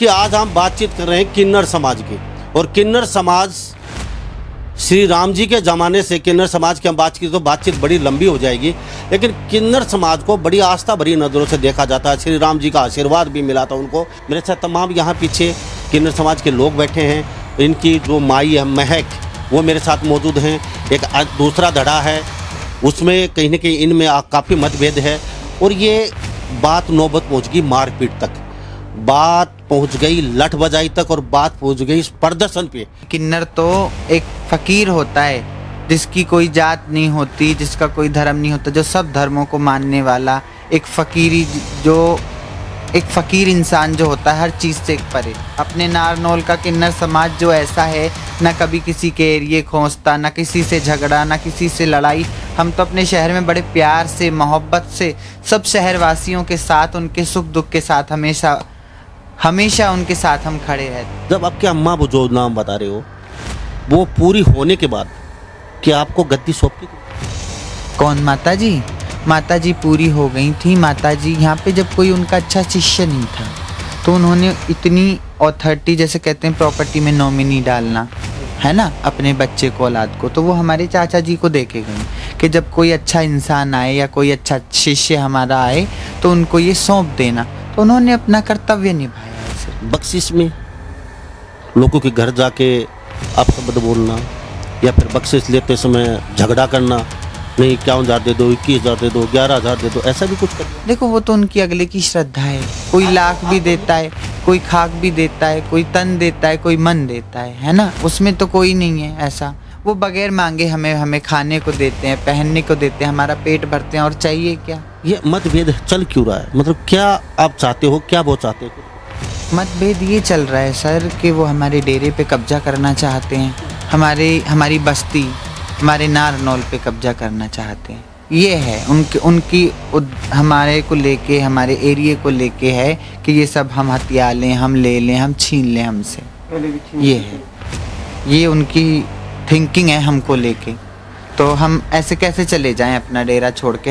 कि आज हम बातचीत कर रहे हैं किन्नर समाज की। और किन्नर समाज श्री राम जी के ज़माने से किन्नर समाज की हम बात की तो बातचीत बड़ी लंबी हो जाएगी, लेकिन किन्नर समाज को बड़ी आस्था भरी नज़रों से देखा जाता है। श्री राम जी का आशीर्वाद भी मिला था उनको। मेरे साथ तमाम यहाँ पीछे किन्नर समाज के लोग बैठे हैं। इनकी जो माई है महक, वो मेरे साथ मौजूद हैं। एक दूसरा धड़ा है, उसमें कहीं न कहीं इनमें काफ़ी मतभेद है और ये बात नौबत पहुँच गई मारपीट तक, बात पहुंच गई लठ बजाई तक और बात पहुंच गई इस प्रदर्शन पे। किन्नर तो एक फकीर होता है जिसकी कोई जात नहीं होती, जिसका कोई धर्म नहीं होता, जो सब धर्मों को मानने वाला एक फकीरी, जो एक फकीर इंसान जो होता है हर चीज़ से एक परे। अपने नारनौल का किन्नर समाज जो ऐसा है, ना कभी किसी के एरिए खोसता, ना किसी से झगड़ा, ना किसी से लड़ाई। हम तो अपने शहर में बड़े प्यार से मोहब्बत से सब शहरवासियों के साथ, उनके सुख दुख के साथ हमेशा उनके साथ हम खड़े हैं। जब आपके अम्मा वो जो नाम बता रहे हो वो पूरी होने के बाद क्या आपको गद्दी सौंपी? कौन? माता जी? माता जी पूरी हो गई थी। माता जी यहाँ पे जब कोई उनका अच्छा शिष्य नहीं था तो उन्होंने इतनी अथॉरिटी, जैसे कहते हैं प्रॉपर्टी में नॉमिनी डालना है ना अपने बच्चे को, औलाद को, तो वो हमारे चाचा जी को देके गई कि जब कोई अच्छा इंसान आए या कोई अच्छा शिष्य हमारा आए तो उनको ये सौंप देना। तो उन्होंने अपना कर्तव्य निभाया। बख्शिश में लोगों के घर जाके अपशब्द बोलना या फिर बख्शिश लेते समय झगड़ा करना, नहीं 51,000 दे दो, 21,000 दे दो, 11,000 दे दो, ऐसा भी कुछ करना। देखो वो तो उनकी अगले की श्रद्धा है। कोई लाख भी देता है, कोई खाक भी देता है, कोई तन देता है, कोई मन देता है ना, उसमें तो कोई नहीं है ऐसा। वो बगैर मांगे हमें खाने को देते हैं, पहनने को देते हैं, हमारा पेट भरते हैं, और चाहिए क्या? ये मतभेद चल क्यों रहा है? मतलब क्या आप चाहते हो, क्या वो चाहते हो? मतभेद ये चल रहा है सर कि वो हमारे डेरे पे कब्जा करना चाहते हैं, हमारी बस्ती, हमारे नारनौल पे कब्जा करना चाहते हैं। ये है उनकी हमारे को लेके, हमारे एरिया को लेके है कि ये सब हम हथिया लें, हम ले लें, हम छीन लें हमसे। ये है, ये उनकी थिंकिंग है हमको लेके। तो हम ऐसे कैसे चले जाएं अपना डेरा छोड़ के?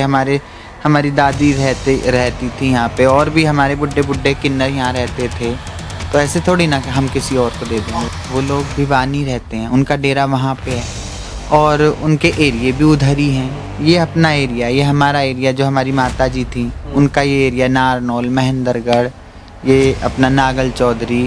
हमारी दादी रहती थी यहाँ पे, और भी हमारे बुड्ढे किन्नर यहाँ रहते थे, तो ऐसे थोड़ी ना कि हम किसी और को दे देंगे। वो लोग भिवानी रहते हैं, उनका डेरा वहाँ पे है और उनके एरिया भी उधर ही हैं। ये अपना एरिया, ये हमारा एरिया, जो हमारी माता जी थी उनका ये एरिया नारनौल, महेंद्रगढ़, ये अपना नागल चौधरी,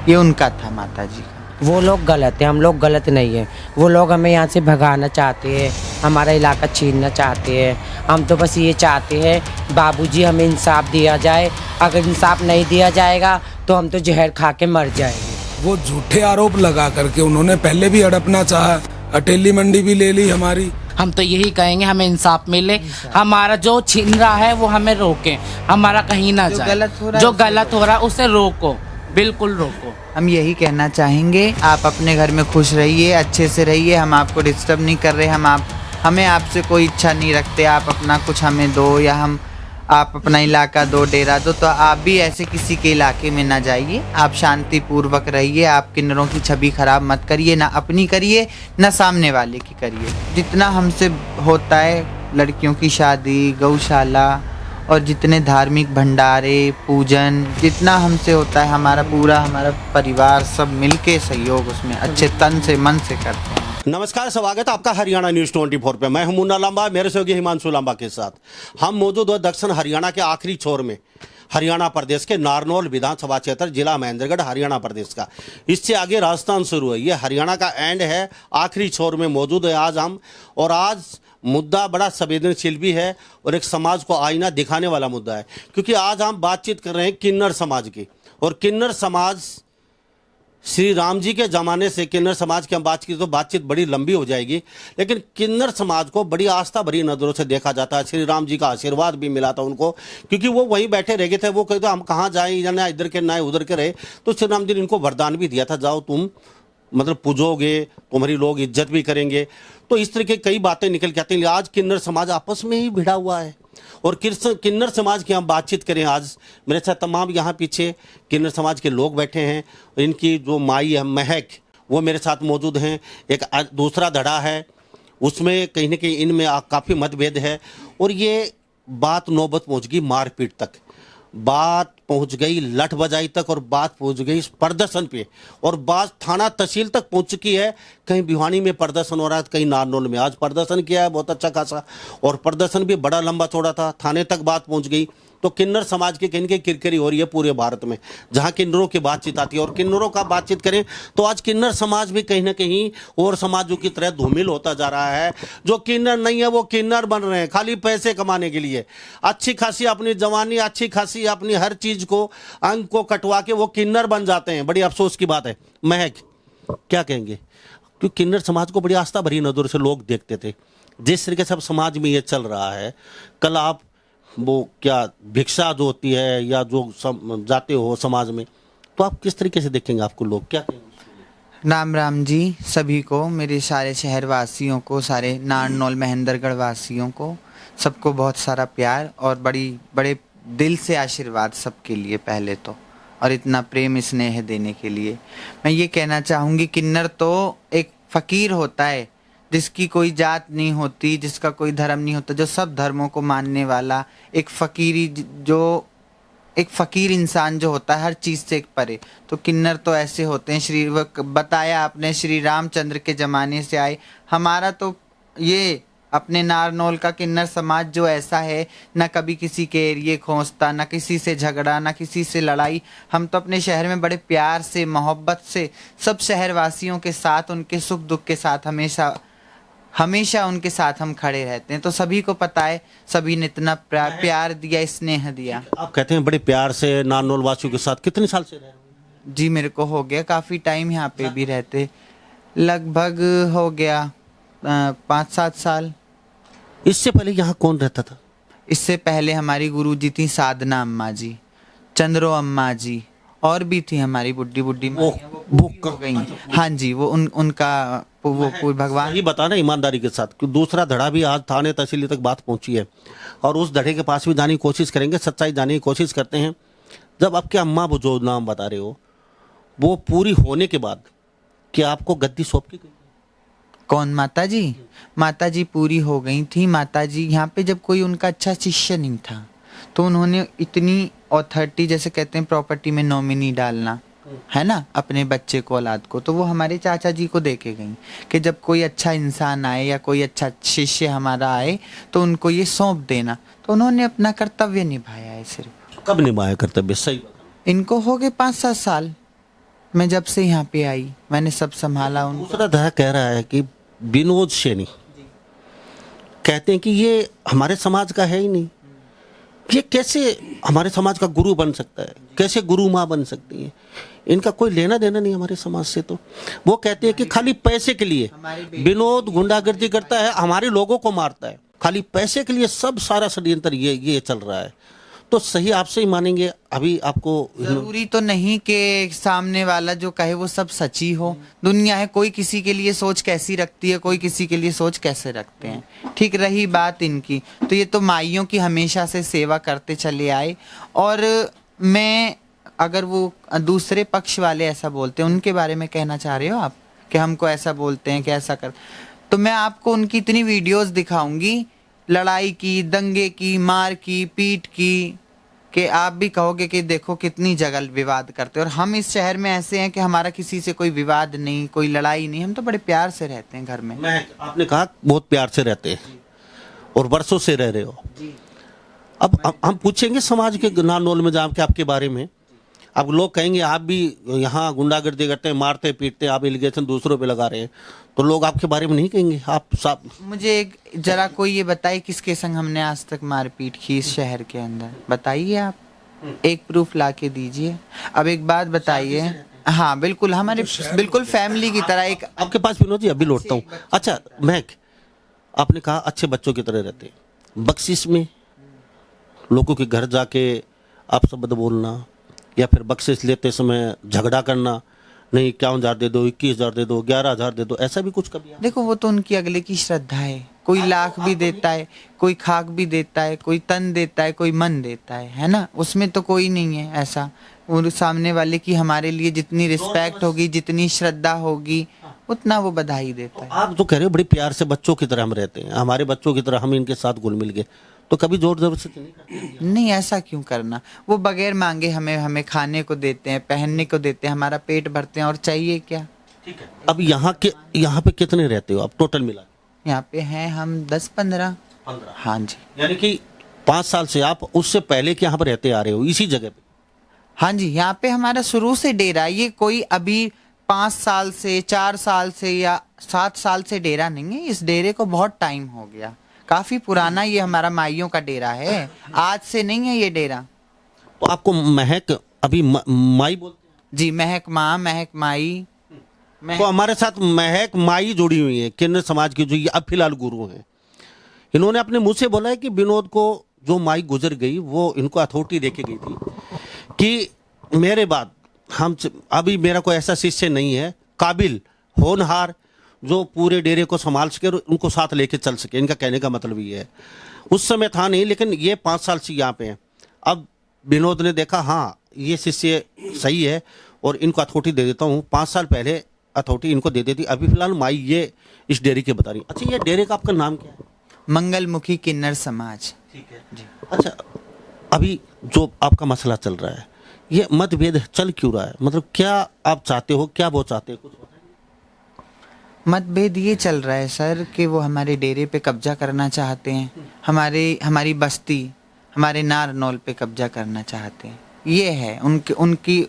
ये उनका था माता जी का। वो लोग गलत हैं, हम लोग गलत नहीं हैं। वो लोग हमें यहाँ से भगाना चाहते हैं, हमारा इलाका छीनना चाहते हैं। हम तो बस ये चाहते हैं बाबूजी हमें इंसाफ दिया जाए। अगर इंसाफ नहीं दिया जाएगा तो हम तो जहर खा के मर जाएंगे। वो झूठे आरोप लगा करके उन्होंने पहले भी हड़पना चाहा, अटेली मंडी भी ले ली हमारी। हम तो यही कहेंगे हमें इंसाफ मिले, हमारा जो छीन रहा है वो हमें रोके, हमारा कहीं ना जाए। जो गलत हो रहा है उसे रोको, बिल्कुल रोको। हम यही कहना चाहेंगे, आप अपने घर में खुश रहिए, अच्छे से रहिए, हम आपको डिस्टर्ब नहीं कर रहे, हमें आपसे कोई इच्छा नहीं रखते। आप अपना कुछ हमें दो या आप अपना इलाका दो, डेरा दो, तो आप भी ऐसे किसी के इलाके में ना जाइए। आप शांति पूर्वक रहिए, आप किन्नरों की छवि खराब मत करिए, ना अपनी करिए ना सामने वाले की करिए। जितना हमसे होता है, लड़कियों की शादी, गौशाला और जितने धार्मिक भंडारे, पूजन, जितना हमसे होता है, हमारा परिवार सब मिलके सहयोग उसमें अच्छे तन से मन से करते हैं। नमस्कार, स्वागत है आपका हरियाणा न्यूज़ 24 पे। मैं हूं मुन्ना लांबा, मेरे सहयोगी हिमांशु लांबा के साथ। हम मौजूद हैं दक्षिण हरियाणा के आखिरी छोर में, हरियाणा प्रदेश के नारनौल विधानसभा क्षेत्र, जिला महेंद्रगढ़, हरियाणा प्रदेश का। इससे आगे राजस्थान शुरू है, ये हरियाणा का एंड है, आखिरी छोर में मौजूद है आज हम। और आज मुद्दा बड़ा संवेदनशील भी है और एक समाज को आईना दिखाने वाला मुद्दा है, क्योंकि आज हम बातचीत कर रहे हैं किन्नर समाज की। और किन्नर समाज श्री राम जी के ज़माने से किन्नर समाज की हम बात की तो बातचीत बड़ी लंबी हो जाएगी, लेकिन किन्नर समाज को बड़ी आस्था भरी नज़रों से देखा जाता है। श्री राम जी का आशीर्वाद भी मिला था उनको, क्योंकि वो वहीं बैठे रह गए थे। वो कहते हम कहाँ जाएं, या ना इधर के ना उधर के रहे, तो श्री राम जी ने इनको वरदान भी दिया था, जाओ तुम मतलब पूजोगे, तुम्हारी लोग इज्जत भी करेंगे। तो इस तरह की कई बातें निकल के आती हैं। आज किन्नर समाज आपस में ही भिड़ा हुआ है। और किन्नर समाज की हम बातचीत करें आज, मेरे साथ तमाम यहाँ पीछे किन्नर समाज के लोग बैठे हैं। इनकी जो माई है महक, वो मेरे साथ मौजूद हैं। एक दूसरा धड़ा है, उसमें कहीं न कहीं इनमें काफ़ी मतभेद है और ये बात नौबत पहुँच गई मारपीट तक, बात पहुंच गई लठ बजाई तक और बात पहुंच गई इस प्रदर्शन पे, और बात थाना तहसील तक पहुंच चुकी है। कहीं भिवानी में प्रदर्शन हो रहा है, कहीं नारनौल में। आज प्रदर्शन किया है बहुत अच्छा खासा, और प्रदर्शन भी बड़ा लंबा चौड़ा था, थाने तक बात पहुंच गई। तो किन्नर समाज की कहीं किरकिरी हो रही है पूरे भारत में, जहां किन्नरों की बातचीत आती है। और किन्नरों का बातचीत करें तो आज किन्नर समाज भी कहीं ना कहीं और समाजों की तरह धूमिल होता जा रहा है। जो किन्नर नहीं है वो किन्नर बन रहे हैं खाली पैसे कमाने के लिए। अच्छी खासी अपनी जवानी, अच्छी खासी अपनी हर चीज को, अंग को कटवा के वो किन्नर बन जाते हैं। बड़ी अफसोस की बात है। महक, क्या कहेंगे? क्योंकि किन्नर समाज को बड़ी आस्था भरी नजर से लोग देखते थे। जिस तरीके से अब समाज में ये चल रहा है, कल आप वो क्या भिक्षा जो होती है या जो जाते हो समाज में, तो आप किस तरीके से देखेंगे? आपको लोग क्या कहेंगे? राम राम जी सभी को, मेरे सारे शहर वासियों को, सारे नारनौल महेंद्रगढ़ वासियों को, सबको बहुत सारा प्यार और बड़े दिल से आशीर्वाद सबके लिए पहले तो, और इतना प्रेम स्नेह देने के लिए। मैं ये कहना चाहूँगी, किन्नर तो एक फ़कीर होता है जिसकी कोई जात नहीं होती, जिसका कोई धर्म नहीं होता, जो सब धर्मों को मानने वाला एक फ़कीर इंसान जो होता है, हर चीज़ से एक परे। तो किन्नर तो ऐसे होते हैं। बताया आपने, श्री रामचंद्र के ज़माने से आए। हमारा तो ये अपने नारनौल का किन्नर समाज जो ऐसा है, ना कभी किसी के एरिए खोजता, ना किसी से झगड़ा, ना किसी से लड़ाई। हम तो अपने शहर में बड़े प्यार से, मोहब्बत से सब शहरवासियों के साथ, उनके सुख दुख के साथ हमेशा उनके साथ हम खड़े रहते हैं। तो सभी को पता है, सभी ने इतना प्यार दिया, स्नेह दिया। आप कहते हैं बड़े प्यार से नारनौल वासियों के साथ, कितने साल से रह रहे हैं? जी मेरे को हो गया काफ़ी टाइम यहाँ पे भी रहते, लगभग हो गया 5-7 साल। इससे पहले यहाँ कौन रहता था? इससे पहले हमारी गुरुजी थी साधना अम्मा जी, चंद्रो अम्मा जी, और भी थी हमारी बुड्ढी माँ, वो हो गई। हाँ जी, वो उनका वो भगवान ही बताना ईमानदारी के साथ कि दूसरा धड़ा भी आज थाने तहसील तक बात पहुंची है, और उस धड़े के पास भी जाने की कोशिश करेंगे, सच्चाई जानने की कोशिश करते हैं। जब आपके अम्मा वो जो नाम बता रहे हो, वो पूरी होने के बाद क्या आपको गद्दी सौंप की गई? कौन? माता जी? माता जी पूरी हो गई थी। माता जी यहाँ पे जब कोई उनका अच्छा शिष्य नहीं था, तो उन्होंने इतनी अथॉरिटी, जैसे कहते हैं प्रॉपर्टी में नॉमिनी डालना है ना, अपने बच्चे को, औलाद को, तो वो हमारे चाचा जी को दे के गई कि जब कोई अच्छा इंसान आए या कोई अच्छा शिष्य हमारा आए तो उनको ये सौंप देना। तो उन्होंने अपना कर्तव्य निभाया है। सिर्फ कब निभाया कर्तव्य? सही बताना। इनको हो गए 5-7 साल। मैं जब से यहाँ पे आई मैंने सब संभाला। दूसरा धड़ा कह रहा है कि विनोद सैनी कहते हैं कि ये हमारे समाज का है ही नहीं, ये कैसे हमारे समाज का गुरु बन सकता है, कैसे गुरु माँ बन सकती है, इनका कोई लेना देना नहीं हमारे समाज से। तो वो कहते हैं कि खाली पैसे के लिए विनोद गुंडागर्दी करता है, हमारे लोगों को मारता है, खाली पैसे के लिए सब सारा षड्यंत्र ये चल रहा है। तो सही आपसे ही मानेंगे? अभी आपको जरूरी तो नहीं कि सामने वाला जो कहे वो सब सच्ची हो। दुनिया है, कोई किसी के लिए सोच कैसी रखती है, कोई किसी के लिए सोच कैसे रखते हैं। ठीक रही बात इनकी, तो ये तो माइयों की हमेशा से सेवा करते चले आए। और मैं, अगर वो दूसरे पक्ष वाले ऐसा बोलते हैं, उनके बारे में कहना चाह रहे हो आप कि हमको ऐसा बोलते हैं कि ऐसा कर, तो मैं आपको उनकी इतनी वीडियोस दिखाऊंगी, लड़ाई की, दंगे की, मार की, पीट की, कि आप भी कहोगे कि देखो कितनी जगह विवाद करते हैं। और हम इस शहर में ऐसे हैं कि हमारा किसी से कोई विवाद नहीं, कोई लड़ाई नहीं, हम तो बड़े प्यार से रहते हैं घर में। आपने कहा बहुत प्यार से रहते हैं और वर्षों से रह रहे हो। अब हम पूछेंगे समाज के नारनौल में जाके आपके बारे में। अब लोग कहेंगे आप भी यहाँ गुंडागर्दी करते हैं, मारते पीटते हैं, आप एलिगेशन दूसरों पे लगा रहे हैं, तो लोग आपके बारे में नहीं कहेंगे? आप साहब मुझे जरा कोई ये बताइए किसके संग हमने आज तक मारपीट की इस शहर के अंदर? बताइए आप, एक प्रूफ ला के दीजिए। अब एक बात बताइए। हाँ बिल्कुल, हमारे बिल्कुल फैमिली की तरह। एक आपके पास विनोद जी अभी लौटता हूँ। अच्छा महक, आपने कहा अच्छे बच्चों की तरह रहते हैं, बख्शिश में लोगों के घर जाके आप शब्द बोलना या फिर बख्शिश लेते समय झगड़ा करना, नहीं 51,000 दे दो, 21,000 दे दो, 11,000 दे दो, ऐसा भी कुछ कभी? देखो वो तो उनकी अगले की श्रद्धा है। कोई लाख भी देता है, कोई खाक भी देता है, कोई तन देता है, कोई मन देता है ना, उसमें तो कोई नहीं है ऐसा। वो सामने वाले की हमारे लिए जितनी रिस्पेक्ट होगी, जितनी श्रद्धा होगी, उतना वो बधाई देता है। आप तो कह रहे हो बड़े प्यार से बच्चों की तरह हम रहते हैं, हमारे बच्चों की तरह हम इनके साथ घुल मिल गए, तो कभी जोर जबरदस्ती नहीं करते? नहीं, ऐसा क्यों करना। वो बगैर मांगे हमें हमें खाने को देते हैं, पहनने को देते हैं, हमारा पेट भरते हैं, और चाहिए क्या। अब यहाँ पे कितने रहते हो आप टोटल मिला के? यहाँ पे हैं हम 10-15। हाँ जी। यानी कि 5 साल से आप उससे पहले के यहाँ पर रहते आ रहे हो इसी जगह पे? हाँ जी, यहाँ पे हमारा शुरू से डेरा है। ये कोई अभी 5 साल से, 4 साल से या 7 साल से डेरा नहीं है। इस डेरे को बहुत टाइम हो गया, काफी पुराना ये हमारा माइयों का डेरा है, आज से नहीं है ये डेरा। तो आपको महक अभी माई बोलते हैं? जी, महक माँ, महक माई। तो हमारे साथ महक माई जुड़ी हुई है, किन्नर समाज की, जो ये अब फिलहाल गुरु हैं। इन्होंने अपने मुंह से बोला है कि विनोद को जो माई गुजर गई वो इनको अथॉरिटी देके गई थी कि मेरे बाद अभी मेरा कोई ऐसा शिष्य नहीं है काबिल, होनहार, जो पूरे डेरे को संभाल सके और उनको साथ लेके चल सके। इनका कहने का मतलब ये है। उस समय था नहीं, लेकिन ये 5 साल से यहाँ पे हैं। अब विनोद ने देखा हाँ ये शिष्य सही है और इनको अथॉरिटी दे देता हूँ। 5 साल पहले अथॉरिटी इनको दे देती, अभी फिलहाल माई ये इस डेरे के बता रही। अच्छा, ये डेरे का आपका नाम क्या है? मंगलमुखी किन्नर समाज। ठीक है जी। अच्छा, अभी जो आपका मसला चल रहा है, ये मतभेद चल क्यों रहा है? मतलब क्या आप चाहते हो, क्या वो चाहते हैं, कुछ बताइए। मतभेद ये चल रहा है सर कि वो हमारे डेरे पे कब्जा करना चाहते हैं, हमारी बस्ती, हमारे नारनौल पे कब्जा करना चाहते हैं। ये है उनकी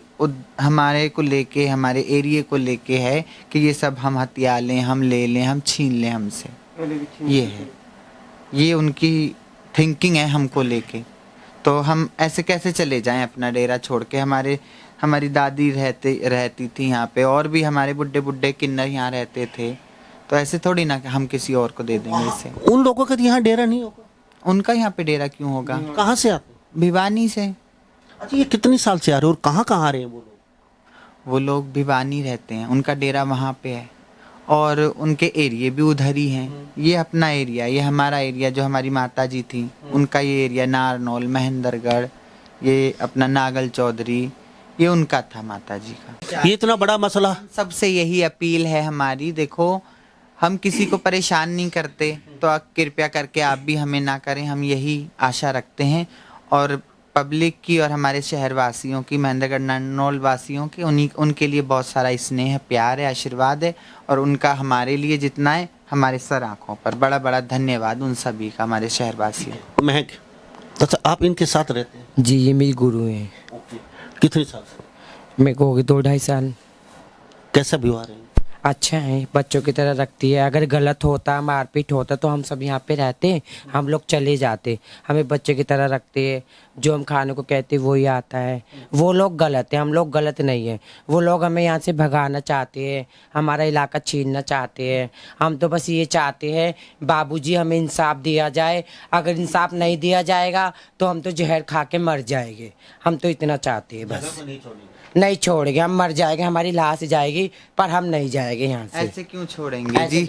हमारे को लेके, हमारे एरिया को लेके है कि ये सब हम हथिया लें, हम ले लें, हम छीन लें हमसे। ये है, ये उनकी थिंकिंग है हमको लेके। तो हम ऐसे कैसे चले जाएं अपना डेरा छोड़ के? हमारी दादी रहती थी यहाँ पे, और भी हमारे बुड्ढे किन्नर यहाँ रहते थे। तो ऐसे थोड़ी ना कि हम किसी और को दे देंगे इसे। उन लोगों का यहाँ डेरा नहीं होगा? उनका यहाँ पे डेरा क्यों होगा? कहाँ से आते? भिवानी से। अच्छा, ये कितनी साल से आ रहे हैं और कहाँ आ रहे हैं वो लोग? वो लोग भिवानी रहते हैं, उनका डेरा वहाँ पे है और उनके एरिया भी उधर ही हैं। ये अपना एरिया, ये हमारा एरिया, जो हमारी माता जी थी उनका ये एरिया, नारनौल, महेंद्रगढ़, ये अपना नागल चौधरी, ये उनका था माता जी का। ये इतना बड़ा मसला। सबसे यही अपील है हमारी, देखो हम किसी को परेशान नहीं करते, तो आप कृपया करके आप भी हमें ना करें, हम यही आशा रखते हैं। और पब्लिक की और हमारे शहरवासियों की, महेंद्रगढ़ नारनौल वासियों की, उनके लिए बहुत सारा स्नेह, प्यार है, आशीर्वाद है। और उनका हमारे लिए जितना है, हमारे सर आँखों पर बड़ा बड़ा धन्यवाद उन सभी का, हमारे शहरवासियों। महक, अच्छा आप इनके साथ रहते हैं? जी, ये मेरी गुरु हैं। कितने साल से? मेरे को हो गए 2-2.5 साल। कैसा व्यवहार है? अच्छा है, बच्चों की तरह रखती है। अगर गलत होता, मारपीट होता तो हम सब यहाँ पे रहते, हम लोग चले जाते। हमें बच्चे की तरह रखते है, जो हम खाने को कहते वही आता है। वो लोग गलत है, हम लोग गलत नहीं है। वो लोग हमें यहाँ से भगाना चाहते हैं, हमारा इलाका छीनना चाहते हैं। हम तो बस ये चाहते हैं बाबूजी हमें इंसाफ दिया जाए। अगर इंसाफ नहीं दिया जाएगा तो हम तो जहर खा के मर जाएंगे। हम तो इतना चाहते हैं, बस नहीं छोड़ेंगे। हम मर जाएंगे, हमारी लाश जाएगी, पर हम नहीं जाएंगे यहाँ से। ऐसे क्यों छोड़ेंगे जी?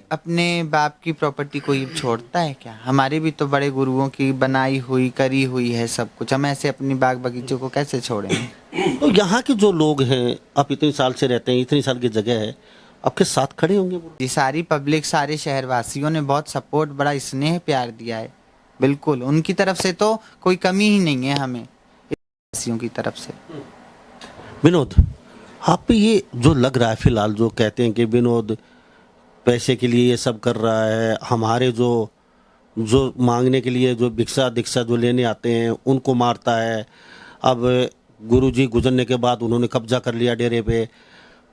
अपने बाप की प्रॉपर्टी कोई छोड़ता है क्या? हमारे भी तो बड़े गुरुओं की बनाई हुई, करी हुई है सब कुछ। हम ऐसे अपनी बाग बगीचों को कैसे छोड़ेंगे? तो यहाँ के जो लोग हैं, आप इतने साल से रहते हैं, इतनी साल की जगह है, आपके साथ खड़े होंगे वो? जी, सारी पब्लिक, सारे शहरवासियों ने बहुत सपोर्ट, बड़ा स्नेह प्यार दिया है। बिल्कुल, उनकी तरफ से तो कोई कमी ही नहीं है हमें, वासियों की तरफ से। विनोद, आप पे ये जो लग रहा है फिलहाल, जो कहते हैं कि विनोद पैसे के लिए ये सब कर रहा है, हमारे जो मांगने के लिए, जो भिक्षा दीक्षा जो लेने आते हैं उनको मारता है। अब गुरुजी गुजरने के बाद उन्होंने कब्जा कर लिया डेरे पे,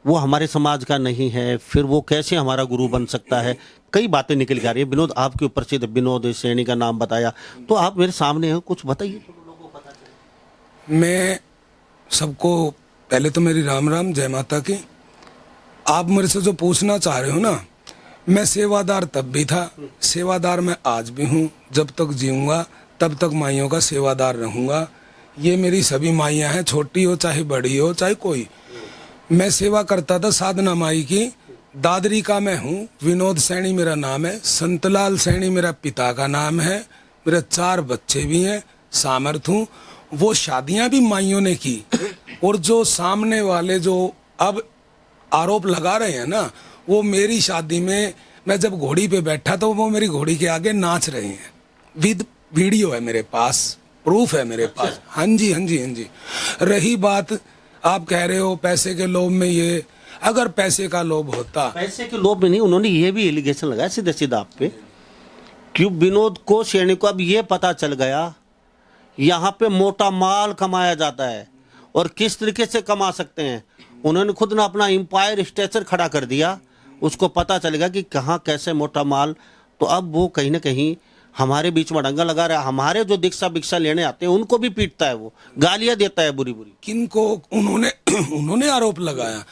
वो हमारे समाज का नहीं है, फिर वो कैसे हमारा गुरु बन सकता है? कई बातें निकल के आ रही है। विनोद आपके ऊपर से विनोद सैनी का नाम बताया, तो आप मेरे सामने हो, कुछ बताइए तो लोगों को पता चले। मैं सबको पहले तो मेरी राम राम, जय माता की। आप मेरे से जो पूछना चाह रहे हो ना, मैं सेवादार तब भी था, सेवादार मैं आज भी हूँ। जब तक जीऊँगा तब तक माइयों का सेवादार रहूँगा। ये मेरी सभी माइयाँ हैं, छोटी हो चाहे बड़ी हो चाहे कोई। मैं सेवा करता था साधना माई की। दादरी का मैं हूँ, विनोद सैनी मेरा नाम है, संतलाल सैनी मेरा पिता का नाम है। मेरे 4 बच्चे भी हैं, सामर्थ हूँ। वो शादियाँ भी माइयों ने की। और जो सामने वाले जो अब आरोप लगा रहे हैं ना, वो मेरी शादी में मैं जब घोड़ी पे बैठा तो वो मेरी घोड़ी के आगे नाच रहे हैं। विद वीडियो है मेरे पास, प्रूफ है मेरे पास। हाँ जी, हाँ जी, हाँ जी। रही बात आप कह रहे हो पैसे के लोभ में, ये अगर पैसे का लोभ होता, पैसे के लोभ में नहीं, उन्होंने ये भी एलिगेशन लगाया सीधे सीधा आप पे कि विनोद को शेरनी को अब ये पता चल गया यहाँ पे मोटा माल कमाया जाता है और किस तरीके से कमा सकते हैं। उन्होंने खुद ना अपना एम्पायर स्ट्रक्चर खड़ा कर दिया, उसको पता चलेगा कि कहाँ कैसे मोटा माल। तो अब वो कहीं ना कहीं हमारे बीच में डंगा लगा रहा है, हमारे जो दीक्षा भिक्षा लेने आते हैं उनको भी पीटता है, वो गालियां देता है बुरी बुरी। किनको उन्होंने आरोप लगाया?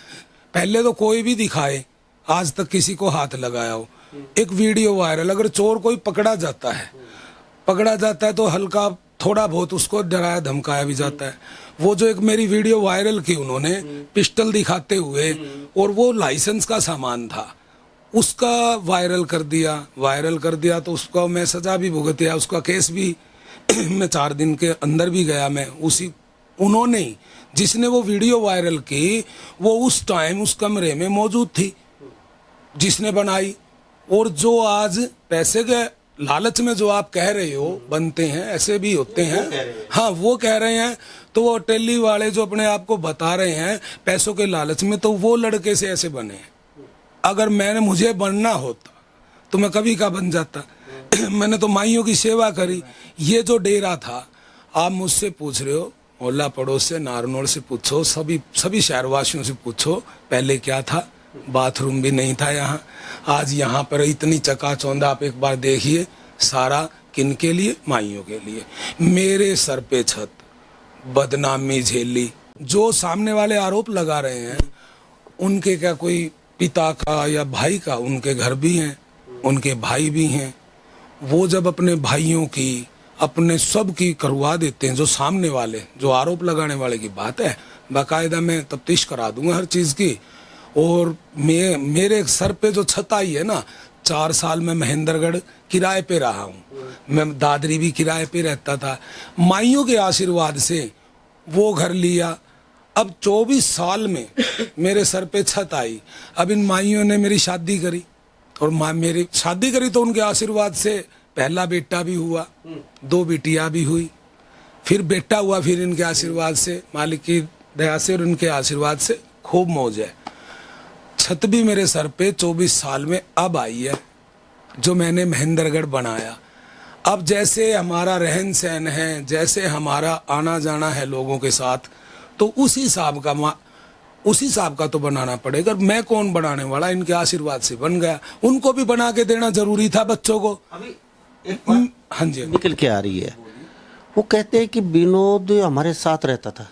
पहले तो कोई भी दिखाए आज तक किसी को हाथ लगाया हो। एक वीडियो वायरल, अगर चोर कोई पकड़ा जाता है तो हल्का थोड़ा बहुत उसको डराया धमकाया भी जाता है। वो जो एक मेरी वीडियो वायरल की उन्होंने पिस्टल दिखाते हुए, और वो लाइसेंस का सामान था, उसका वायरल कर दिया तो उसका मैं सजा भी भुगतिया, उसका केस भी मैं 4 दिन के अंदर भी गया मैं। उसी उन्होंने जिसने वो वीडियो वायरल की, वो उस टाइम उस कमरे में मौजूद थी जिसने बनाई। और जो आज पैसे के लालच में जो आप कह रहे हो बनते हैं, ऐसे भी होते हैं, हाँ वो कह रहे हैं। तो वो टेली वाले जो अपने आप को बता रहे हैं पैसों के लालच में, तो वो लड़के से ऐसे बने हैं। अगर मुझे बनना होता तो मैं कभी का बन जाता। मैंने तो माइयों की सेवा करी। ये जो डेरा था, आप मुझसे पूछ रहे हो, मोहल्ला पड़ोस से, नारनौल से पूछो, सभी शहरवासियों से पूछो, पहले क्या था? बाथरूम भी नहीं था यहाँ। आज यहाँ पर इतनी चकाचौंध आप एक बार देखिए, सारा किन के लिए? माइयों के लिए। मेरे सर पे छत, बदनामी झेली। जो सामने वाले आरोप लगा रहे हैं, उनके क्या कोई पिता का या भाई का, उनके घर भी हैं, उनके भाई भी हैं। वो जब अपने भाइयों की, अपने सब की करवा देते हैं, जो सामने वाले, जो आरोप लगाने वाले की बात है, बाकायदा मैं तफ्तीश करा दूंगा हर चीज़ की। और मेरे सर पे जो छत आई है ना, 4 साल में महेंद्रगढ़ किराए पे रहा हूँ, मैं दादरी भी किराए पे रहता था। माइयों के आशीर्वाद से वो घर लिया। अब 24 साल में मेरे सर पे छत आई। अब इन माइयों ने मेरी शादी करी, और मेरी शादी करी तो उनके आशीर्वाद से पहला बेटा भी हुआ, 2 बेटियां भी हुई, फिर बेटा हुआ, फिर इनके आशीर्वाद से, मालिक की दया से और इनके आशीर्वाद से खूब मौज है। छत भी मेरे सर पे 24 साल में अब आई है, जो मैंने महेंद्रगढ़ बनाया। अब जैसे हमारा रहन सहन है, जैसे हमारा आना जाना है लोगों के साथ, तो उसी हिसाब का तो बनाना पड़ेगा। मैं कौन बनाने वाला? इनके आशीर्वाद से बन गया। उनको भी बना के देना जरूरी था बच्चों को। अभी एक बात हाँ जी निकल के आ रही है, वो कहते हैं कि विनोद हमारे साथ रहता था,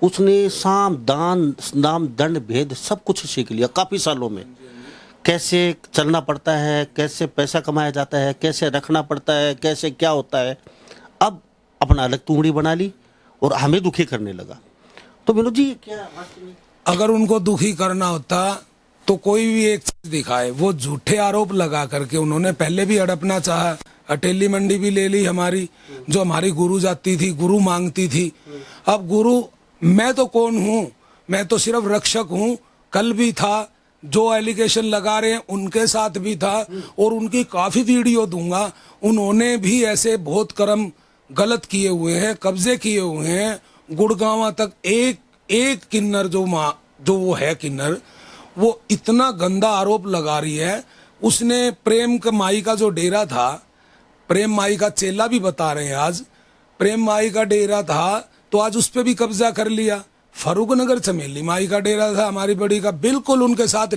उसने साम दान नाम दंड भेद सब कुछ सीख लिया काफी सालों में। कैसे चलना पड़ता है, कैसे पैसा कमाया जाता है, कैसे रखना पड़ता है, कैसे क्या होता है। अब अपना अलग तुंगड़ी बना ली और हमें दुखी करने लगा। तो विनोद जी क्या, अगर उनको दुखी करना होता तो कोई भी एक चीज दिखाए। वो झूठे आरोप लगा करके उन्होंने पहले भी हड़पना चाहा, अटेली मंडी भी ले ली हमारी, जो हमारी गुरु जाती थी, गुरु मांगती थी। अब गुरु मैं तो कौन हूँ? मैं तो सिर्फ रक्षक हूँ। कल भी था, जो एलिगेशन लगा रहे हैं उनके साथ भी था, और उनकी काफी वीडियो दूंगा। उन्होंने भी ऐसे बहुत कर्म गलत किए हुए हैं, कब्जे किए हुए हैं। गुड़गांव तक एक किन्नर जो वो है किन्नर, वो इतना गंदा आरोप लगा रही है। उसने प्रेम का माई का जो डेरा था, प्रेम माई का चेला भी बता रहे हैं आज, प्रेम माई का डेरा था तो आज उस पे भी कब्जा कर लिया। फरूक नगर चमेली माई का डेरा था हमारी बड़ी का, बिल्कुल उनके साथ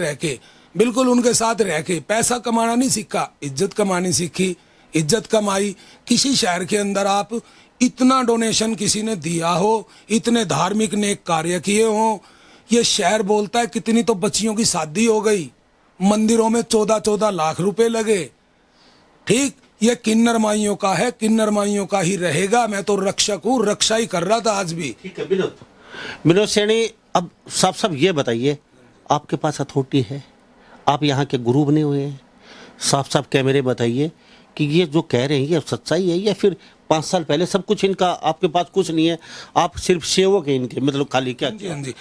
रह के पैसा कमाना नहीं सीखा, इज्जत कमानी सीखी। इज्जत कमाई। किसी शहर के अंदर आप इतना डोनेशन किसी ने दिया हो, इतने धार्मिक नेक कार्य किए हो, ये शहर बोलता है कितनी तो बच्चियों की शादी हो गई, मंदिरों में 14-14 लाख रुपए लगे। ठीक, ये किन्नर माइयों का है, किन्नर माइयों का ही रहेगा। मैं तो रक्षक हूँ, रक्षा ही कर रहा था आज भी। ठीक है विनोद सैनी, अब साफ ये बताइए, आपके पास अथॉरिटी है, आप यहाँ के गुरु बने हुए हैं, साफ कैमरे बताइए कि ये जो कह रहे हैं ये सच्चाई है या फिर 5 साल पहले सब कुछ इनका, आपके पास कुछ नहीं है, आप सिर्फ सेवक हैं इनके, मतलब खाली क्या? हाँ जी।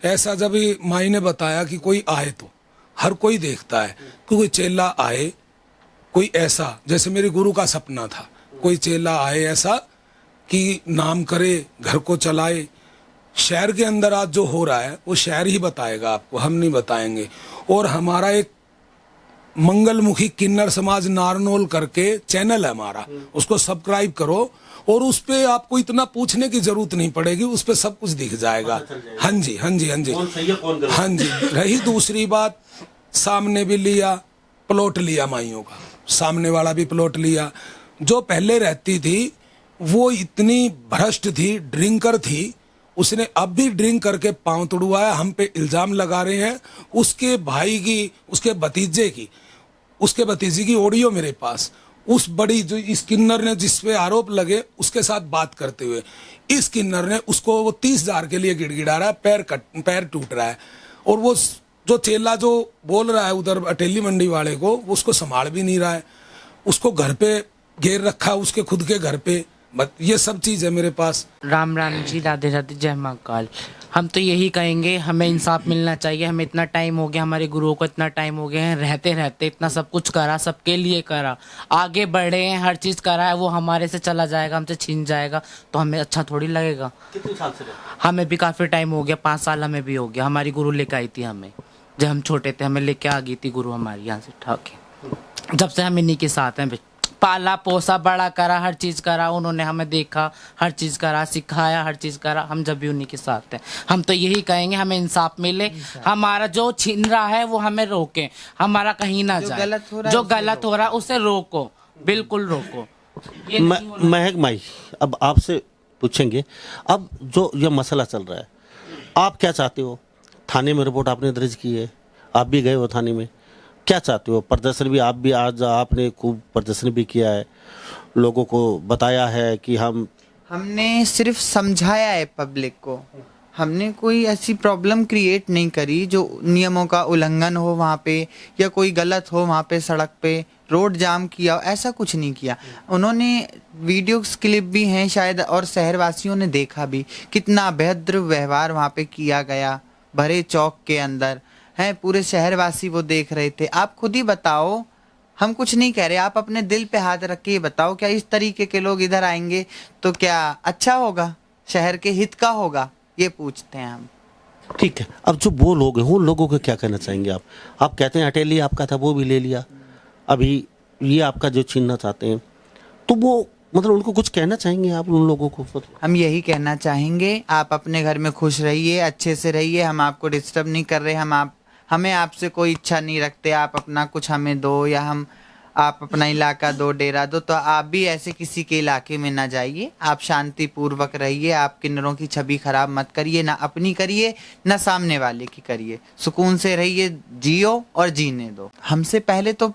ऐसा जब माई ने बताया कि कोई आए तो हर कोई देखता है कि कोई चेला आए, कोई ऐसा, जैसे मेरे गुरु का सपना था, कोई चेला आए ऐसा कि नाम करे, घर को चलाए। शहर के अंदर आज जो हो रहा है वो शहर ही बताएगा आपको, हम नहीं बताएंगे। और हमारा एक मंगलमुखी किन्नर समाज नारनौल करके चैनल है हमारा, उसको सब्सक्राइब करो और उस पे आपको इतना पूछने की जरूरत नहीं पड़ेगी, उस पे सब कुछ दिख जाएगा। हाँ जी, हाँ जी, हाँ जी, कौन सही है कौन गलत? हाँ जी। रही दूसरी बात, सामने भी लिया, प्लॉट लिया माइयों का, सामने वाला भी प्लॉट लिया। जो पहले रहती थी वो इतनी भ्रष्ट थी, ड्रिंकर थी, उसने अब भी ड्रिंक करके पांव तोड़वाया, हम पे इल्जाम लगा रहे हैं। उसके भाई की, उसके भतीजे की ऑडियो मेरे पास, उस बड़ी जो इस किन्नर ने जिस पे आरोप लगे उसके साथ बात करते हुए इस किन्नर ने उसको वो 30,000 के लिए गिड़गिड़ा रहा है, पैर टूट रहा है। और वो जो चेला जो बोल रहा है उधर अटेली मंडी वाले को, वो उसको संभाल भी नहीं रहा है, उसको घर पे घेर रखा है, उसके खुद के घर पे। ये सब चीज है मेरे पास। राम राम जी, राधे राधे, जय महाकाल। हम तो यही कहेंगे, हमें इंसाफ मिलना चाहिए। हमें इतना टाइम हो गया, हमारे गुरुओं को इतना टाइम हो गया है, रहते रहते इतना सब कुछ करा, सबके लिए करा, आगे बढ़े हैं, हर चीज़ करा है। वो हमारे से चला जाएगा, हमसे छीन जाएगा तो हमें अच्छा थोड़ी लगेगा। कितने साल से हमें भी काफ़ी टाइम हो गया, 5 साल हमें भी हो गया। हमारी गुरु लेकर आई थी हमें, जब हम छोटे थे हमें लेके आ गई थी गुरु हमारी यहाँ से ठाके। जब से हम इन्हीं के साथ हैं, पाला पोसा बड़ा करा, हर चीज़ करा, उन्होंने हमें देखा, हर चीज़ करा, सिखाया, हर चीज़ करा। हम जब भी उन्हीं के साथ हैं, हम तो यही कहेंगे हमें इंसाफ मिले, हमारा जो छीन रहा है वो हमें रोके, हमारा कहीं ना जाए। जो गलत हो रहा है उसे रोको, बिल्कुल रोको। महक माई, अब आपसे पूछेंगे, अब जो ये मसला चल रहा है, आप क्या चाहते हो? थाने में रिपोर्ट आपने दर्ज की है, आप भी गए हो थाने में, क्या चाहते हो? प्रदर्शन भी आप भी, आज आपने खूब प्रदर्शन भी किया है, लोगों को बताया है कि हमने सिर्फ समझाया है पब्लिक को, हमने कोई ऐसी प्रॉब्लम क्रिएट नहीं करी जो नियमों का उल्लंघन हो वहाँ पे, या कोई गलत हो वहाँ पे, सड़क पे रोड जाम किया, ऐसा कुछ नहीं किया। उन्होंने वीडियो क्लिप भी हैं शायद, और शहरवासियों ने देखा भी कितना अभद्र व्यवहार वहाँ पे किया गया, भरे चौक के अंदर हैं, पूरे शहरवासी वो देख रहे थे। आप खुद ही बताओ, हम कुछ नहीं कह रहे, आप अपने दिल पे हाथ रख के बताओ, क्या इस तरीके के लोग इधर आएंगे तो क्या अच्छा होगा, शहर के हित का होगा? ये पूछते हैं हम। ठीक है, अब जो वो लोग हैं उन लोगों को क्या कहना चाहेंगे आप? आप कहते हैं अटेली आपका था, वो भी ले लिया, अभी ये आपका जो छीनना चाहते हैं, तो वो मतलब उनको कुछ कहना चाहेंगे आप उन लोगों को? हम यही कहना चाहेंगे, आप अपने घर में खुश रहिए, अच्छे से रहिए, हम आपको डिस्टर्ब नहीं कर रहे, हमें आपसे कोई इच्छा नहीं रखते, आप अपना कुछ हमें दो, या आप अपना इलाका दो, डेरा दो, तो आप भी ऐसे किसी के इलाके में ना जाइए, आप शांति पूर्वक रहिए, आप किन्नरों की छवि खराब मत करिए, ना अपनी करिए ना सामने वाले की करिए, सुकून से रहिए, जियो और जीने दो। हमसे पहले तो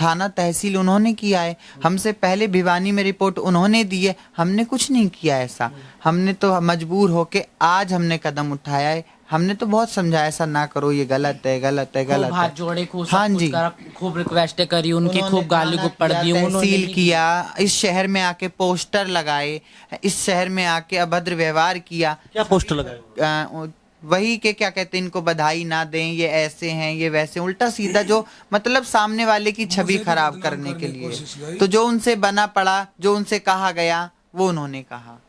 थाना तहसील उन्होंने किया है, हमसे पहले भिवानी में रिपोर्ट उन्होंने दी है, हमने कुछ नहीं किया ऐसा। हमने तो मजबूर होके आज हमने कदम उठाया है, हमने तो बहुत समझाया ऐसा ना करो, ये गलत है, गलत है, गलत है, हाथ जोड़े, खूब हाँ जी, खूब रिक्वेस्ट करी उनकी, खूब गाली गप्पड़ दी, तहसील किया, इस शहर में आके पोस्टर लगाए, इस शहर में आके अभद्र व्यवहार किया। क्या पोस्टर लगाए? वही के क्या कहते हैं, इनको बधाई ना दें, ये ऐसे हैं, ये वैसे, उल्टा सीधा, जो मतलब सामने वाले की छवि खराब करने के लिए। तो जो उनसे बना पड़ा, जो उनसे कहा गया, वो उन्होंने कहा।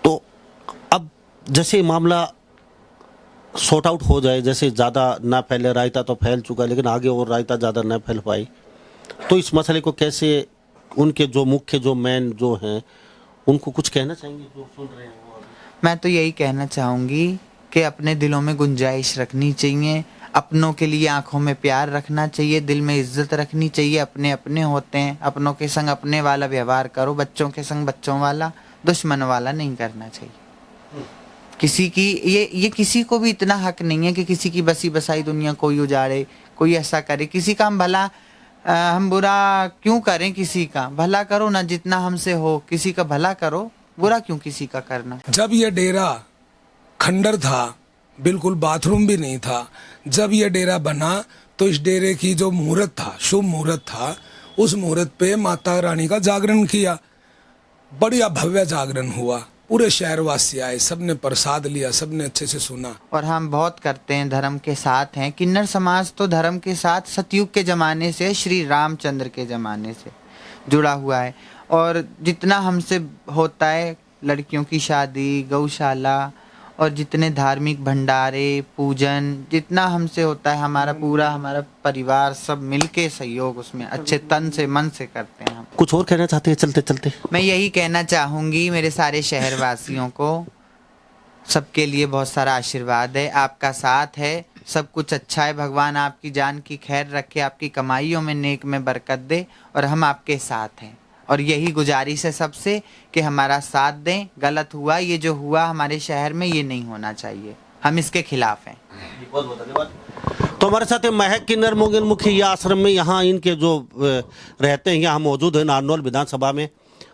तो अब जैसे मामला सॉर्ट आउट हो जाए, जैसे ज़्यादा ना फैले, रायता तो फैल चुका है लेकिन आगे और रायता ज़्यादा ना फैल पाई, तो इस मसले को कैसे उनके जो मुख्य जो मैन जो हैं उनको कुछ कहना चाहेंगे जो सुन रहे हैं? मैं तो यही कहना चाहूँगी कि अपने दिलों में गुंजाइश रखनी चाहिए, अपनों के लिए आंखों में प्यार रखना चाहिए, दिल में इज्जत रखनी चाहिए, अपने अपने होते हैं, अपनों के संग अपने वाला व्यवहार करो, बच्चों के संग बच्चों वाला, दुश्मन वाला नहीं करना चाहिए। किसी की ये किसी को भी इतना हक नहीं है कि किसी की बसी बसाई दुनिया कोई उजाड़े, कोई ऐसा करे, किसी का हम भला हम बुरा क्यों करें, किसी का भला करो ना जितना हमसे हो, किसी का भला करो, बुरा क्यों किसी का करना। जब ये डेरा खंडर था, बिल्कुल बाथरूम भी नहीं था, जब ये डेरा बना तो इस डेरे की जो मुहूर्त था, शुभ मुहूर्त था, उस मुहूर्त पे माता रानी का जागरण किया, बढ़िया भव्य जागरण हुआ, पूरे शहरवासी आए, सबने प्रसाद लिया, सबने अच्छे से सुना। और हम बहुत करते हैं, धर्म के साथ हैं, किन्नर समाज तो धर्म के साथ सतयुग के जमाने से, श्री रामचंद्र के जमाने से, जुड़ा हुआ है। और जितना हमसे होता है, लड़कियों की शादी, गौशाला और जितने धार्मिक भंडारे, पूजन, जितना हमसे होता है, हमारा परिवार सब मिलके सहयोग उसमें अच्छे तन से मन से करते हैं हम। कुछ और कहना चाहते हैं चलते चलते? मैं यही कहना चाहूँगी मेरे सारे शहरवासियों को, सबके लिए बहुत सारा आशीर्वाद है, आपका साथ है, सब कुछ अच्छा है। भगवान आपकी जान की खैर रखे, आपकी कमाइयों में नेक में बरकत दे, और हम आपके साथ हैं। और यही गुजारिश है सबसे कि हमारा साथ दें। गलत हुआ, ये जो हुआ हमारे शहर में, ये नहीं होना चाहिए, हम इसके खिलाफ हैं। बहुत बहुत धन्यवाद। तो हमारे साथ महक किन्नर मोगन मुखी ये आश्रम में यहाँ इनके जो रहते हैं यहाँ मौजूद है नारनौल विधानसभा में,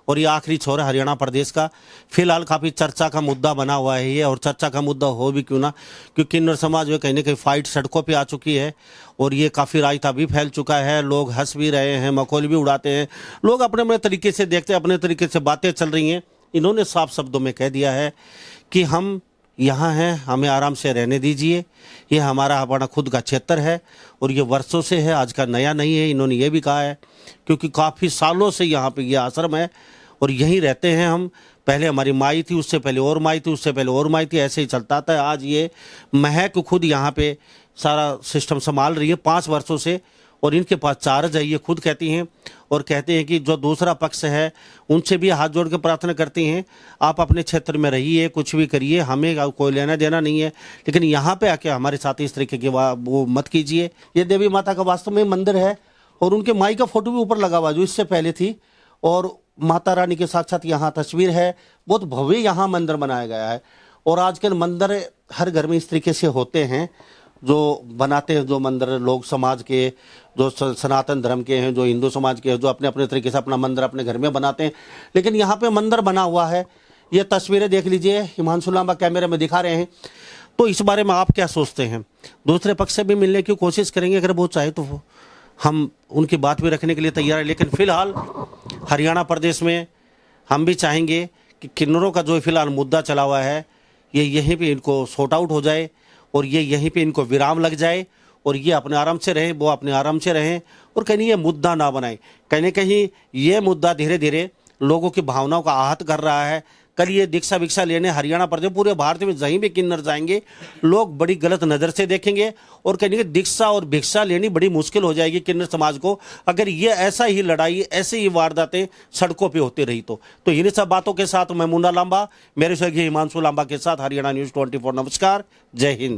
और ये आखिरी छोर है हरियाणा प्रदेश का। फिलहाल काफ़ी चर्चा का मुद्दा बना हुआ है ये, और चर्चा का मुद्दा हो भी क्यों ना, क्योंकि किन्नर समाज में कहीं ना कहीं फाइट सड़कों पे आ चुकी है, और ये काफ़ी रायता भी फैल चुका है। लोग हंस भी रहे हैं, मखौल भी उड़ाते हैं, लोग अपने अपने तरीके से देखते हैं, अपने तरीके से बातें चल रही हैं। इन्होंने साफ शब्दों में कह दिया है कि हम यहाँ हैं, हमें आराम से रहने दीजिए, ये हमारा अपना खुद का क्षेत्र है, और ये वर्षों से है, आज का नया नहीं है। इन्होंने ये भी कहा है क्योंकि काफ़ी सालों से यहाँ पे ये आश्रम है और यहीं रहते हैं हम। पहले हमारी माई थी, उससे पहले और माई थी, उससे पहले और माई थी, ऐसे ही चलता था। आज ये महक खुद यहाँ पे सारा सिस्टम संभाल रही है 5 वर्षों से, और इनके पास चार्ज है, ये खुद कहती हैं। और कहते हैं कि जो दूसरा पक्ष है उनसे भी हाथ जोड़ के प्रार्थना करती हैं, आप अपने क्षेत्र में रहिए, कुछ भी करिए, हमें कोई लेना देना नहीं है, लेकिन यहाँ पे आके हमारे साथ इस तरीके की वो मत कीजिए। ये देवी माता का वास्तव में मंदिर है, और उनके माई का फोटो भी ऊपर लगा हुआ जो इससे पहले थी, और माता रानी के साथ यहाँ तस्वीर है। बहुत भव्य यहाँ मंदिर बनाया गया है, और आजकल मंदिर हर घर में इस तरीके से होते हैं, जो बनाते हैं, जो मंदिर लोग समाज के, जो सनातन धर्म के हैं, जो हिंदू समाज के हैं, जो अपने अपने तरीके से अपना मंदिर अपने घर में बनाते हैं। लेकिन यहाँ पे मंदिर बना हुआ है, ये तस्वीरें देख लीजिए, हिमांशु लांबा कैमरे में दिखा रहे हैं। तो इस बारे में आप क्या सोचते हैं? दूसरे पक्ष से भी मिलने की कोशिश करेंगे, अगर वो चाहे तो हम उनकी बात भी रखने के लिए तैयार है। लेकिन फिलहाल हरियाणा प्रदेश में हम भी चाहेंगे कि किन्नरों का जो फिलहाल मुद्दा चला हुआ है, ये यहीं पे इनको सॉर्ट आउट हो जाए, और ये यहीं पे इनको विराम लग जाए, और ये अपने आराम से रहें, वो अपने आराम से रहें, और कहीं ये मुद्दा ना बनाए। कहीं ना कहीं ये मुद्दा धीरे धीरे लोगों की भावनाओं का आहत कर रहा है। कल ये दीक्षा भिक्षा लेने हरियाणा प्रदेश, पूरे भारत में जहीं भी किन्नर जाएंगे, लोग बड़ी गलत नज़र से देखेंगे, और कहीं दीक्षा और भिक्षा लेनी बड़ी मुश्किल हो जाएगी किन्नर समाज को, अगर ये ऐसा ही लड़ाई, ऐसे ही वारदातें सड़कों पे होती रही तो। इन्हीं सब बातों के साथ मैं मुन्ना लांबा, मेरे सहयोगी हिमांशु लांबा के साथ हरियाणा न्यूज़ 24। नमस्कार, जय हिंद।